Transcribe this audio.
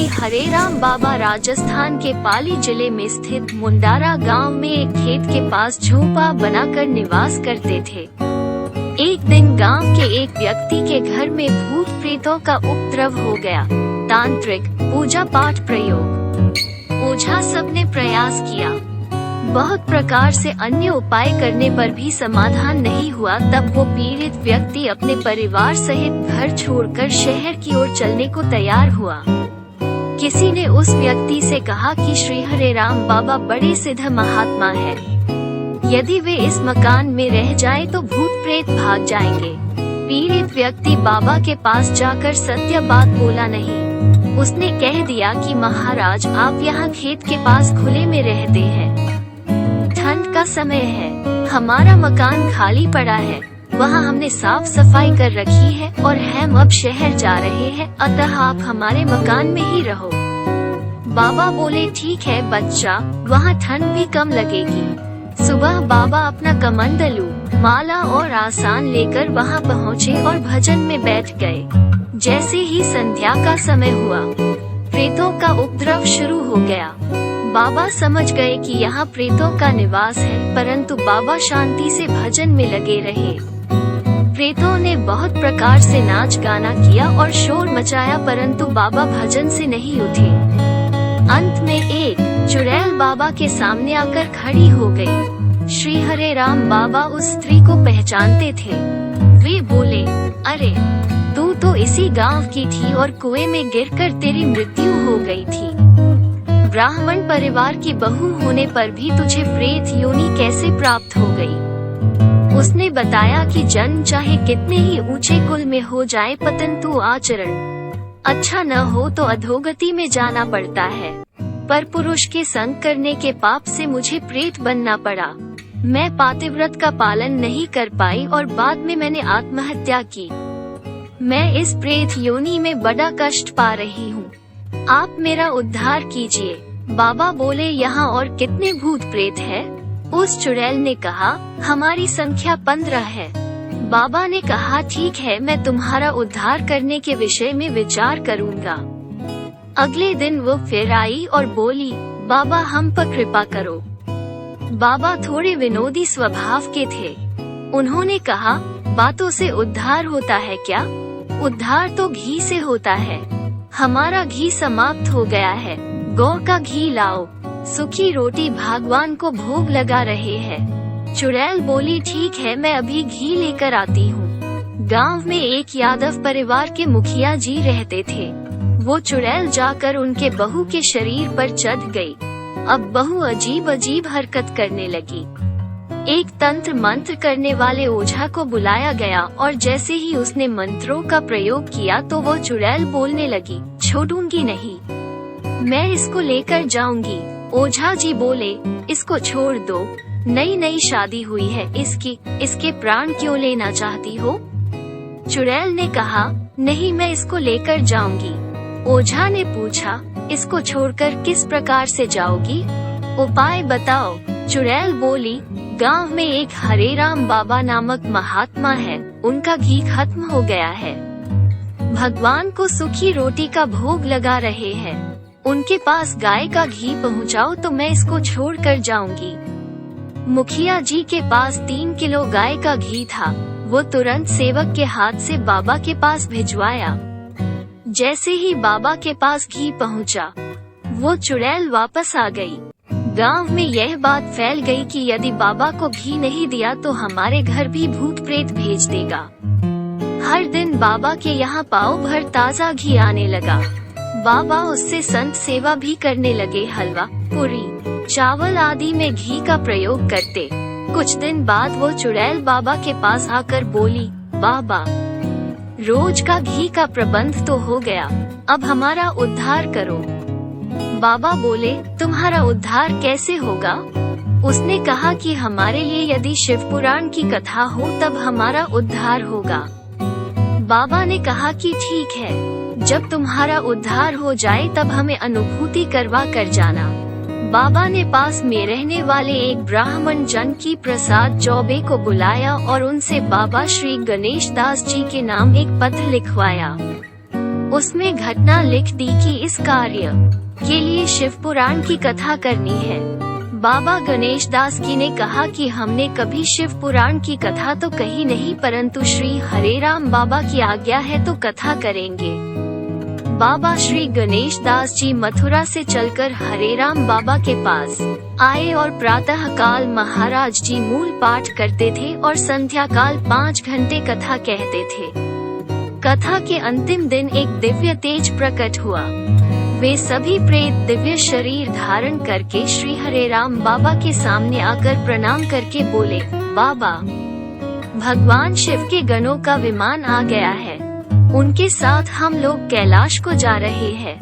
श्री हरेराम बाबा राजस्थान के पाली जिले में स्थित मुंडारा गांव में एक खेत के पास झोंपड़ा बनाकर निवास करते थे। एक दिन गांव के एक व्यक्ति के घर में भूत प्रेतों का उपद्रव हो गया। तांत्रिक पूजा पाठ प्रयोग ओझा सबने प्रयास किया, बहुत प्रकार से अन्य उपाय करने पर भी समाधान नहीं हुआ। तब वो पीड़ित व्यक्ति अपने परिवार सहित घर छोड़कर शहर की ओर चलने को तैयार हुआ। किसी ने उस व्यक्ति से कहा कि श्री हरेराम बाबा बड़े सिद्ध महात्मा है, यदि वे इस मकान में रह जाएं तो भूत प्रेत भाग जाएंगे। पीड़ित व्यक्ति बाबा के पास जाकर सत्य बात बोला नहीं। उसने कह दिया कि महाराज, आप यहाँ खेत के पास खुले में रहते हैं, ठंड का समय है, हमारा मकान खाली पड़ा है, वहाँ हमने साफ सफाई कर रखी है और हम अब शहर जा रहे हैं, अतः आप हमारे मकान में ही रहो। बाबा बोले, ठीक है बच्चा, वहाँ ठंड भी कम लगेगी। सुबह बाबा अपना कमंडलू, माला और आसान लेकर वहाँ पहुँचे और भजन में बैठ गए। जैसे ही संध्या का समय हुआ, प्रेतों का उपद्रव शुरू हो गया। बाबा समझ गए कि यहाँ प्रेतों का निवास है, परंतु बाबा शांति से भजन में लगे रहे। प्रेतों ने बहुत प्रकार से नाच गाना किया और शोर मचाया, परंतु बाबा भजन से नहीं उठे। अंत में एक चुड़ैल बाबा के सामने आकर खड़ी हो गई। श्री हरेराम बाबा उस स्त्री को पहचानते थे। वे बोले, अरे तू तो इसी गांव की थी और कुएं में गिरकर तेरी मृत्यु हो गई थी। ब्राह्मण परिवार की बहू होने पर भी तुझे प्रेत योनि कैसे प्राप्त हो गई? उसने बताया कि जन्म चाहे कितने ही ऊंचे कुल में हो जाए, परंतु आचरण अच्छा न हो तो अधोगति में जाना पड़ता है। पर पुरुष के संग करने के पाप से मुझे प्रेत बनना पड़ा। मैं पातिव्रत का पालन नहीं कर पाई और बाद में मैंने आत्महत्या की। मैं इस प्रेत योनि में बड़ा कष्ट पा रही हूँ, आप मेरा उद्धार कीजिए। बाबा बोले, यहाँ और कितने भूत प्रेत है? उस चुड़ैल ने कहा, हमारी संख्या 15 है। बाबा ने कहा, ठीक है, मैं तुम्हारा उद्धार करने के विषय में विचार करूँगा। अगले दिन वो फिर आई और बोली, बाबा हम पर कृपा करो। बाबा थोड़े विनोदी स्वभाव के थे। उन्होंने कहा, बातों से उद्धार होता है क्या? उद्धार तो घी से होता है। हमारा घी समाप्त हो गया है, गौ का घी लाओ। सूखी रोटी भगवान को भोग लगा रहे हैं। चुड़ैल बोली, ठीक है, मैं अभी घी लेकर आती हूँ। गांव में एक यादव परिवार के मुखिया जी रहते थे। वो चुड़ैल जाकर उनके बहू के शरीर पर चढ़ गई। अब बहू अजीब अजीब हरकत करने लगी। एक तंत्र मंत्र करने वाले ओझा को बुलाया गया और जैसे ही उसने मंत्रों का प्रयोग किया तो वो चुड़ैल बोलने लगी, छोड़ूंगी नहीं, मैं इसको लेकर जाऊंगी। ओझा जी बोले, इसको छोड़ दो, नई नई शादी हुई है, इसके प्राण क्यों लेना चाहती हो? चुड़ैल ने कहा, नहीं, मैं इसको लेकर जाऊंगी। ओझा ने पूछा, इसको छोड़कर किस प्रकार से जाओगी? उपाय बताओ। चुड़ैल बोली, गांव में एक हरेराम बाबा नामक महात्मा है, उनका घी खत्म हो गया है। भगवान को सूखी रोटी का भोग लगा रहे हैं, उनके पास गाय का घी पहुंचाओ तो मैं इसको छोड़ कर जाऊंगी। मुखिया जी के पास 3 किलो गाय का घी था। वो तुरंत सेवक के हाथ से बाबा के पास भिजवाया। जैसे ही बाबा के पास घी पहुंचा, वो चुड़ैल वापस आ गई। गांव में यह बात फैल गई कि यदि बाबा को घी नहीं दिया तो हमारे घर भी भूत प्रेत भेज देगा। हर दिन बाबा के यहाँ पाव भर ताज़ा घी आने लगा। बाबा उससे संत सेवा भी करने लगे, हलवा, पूरी, चावल आदि में घी का प्रयोग करते। कुछ दिन बाद वो चुड़ैल बाबा के पास आकर बोली, बाबा, रोज का घी का प्रबंध तो हो गया, अब हमारा उद्धार करो। बाबा बोले, तुम्हारा उद्धार कैसे होगा? उसने कहा कि हमारे लिए यदि शिव पुराण की कथा हो तब हमारा उद्धार होगा। बाबा ने कहा कि ठीक है, जब तुम्हारा उद्धार हो जाए तब हमें अनुभूति करवा कर जाना। बाबा ने पास में रहने वाले एक ब्राह्मण जन की प्रसाद चौबे को बुलाया और उनसे बाबा श्री गणेश दास जी के नाम एक पत्र लिखवाया। उसमें घटना लिख दी कि इस कार्य के लिए शिव पुराण की कथा करनी है। बाबा गणेश दास जी ने कहा कि हमने कभी शिव पुराण की कथा तो कही नहीं, परंतु श्री हरेराम बाबा की आज्ञा है तो कथा करेंगे। बाबा श्री गणेश दास जी मथुरा से चलकर हरेराम बाबा के पास आए और प्रातः काल महाराज जी मूल पाठ करते थे और संध्या काल 5 घंटे कथा कहते थे। कथा के अंतिम दिन एक दिव्य तेज प्रकट हुआ। वे सभी प्रेत दिव्य शरीर धारण करके श्री हरेराम बाबा के सामने आकर प्रणाम करके बोले, बाबा, भगवान शिव के गणों का विमान आ गया है, उनके साथ हम लोग कैलाश को जा रहे हैं।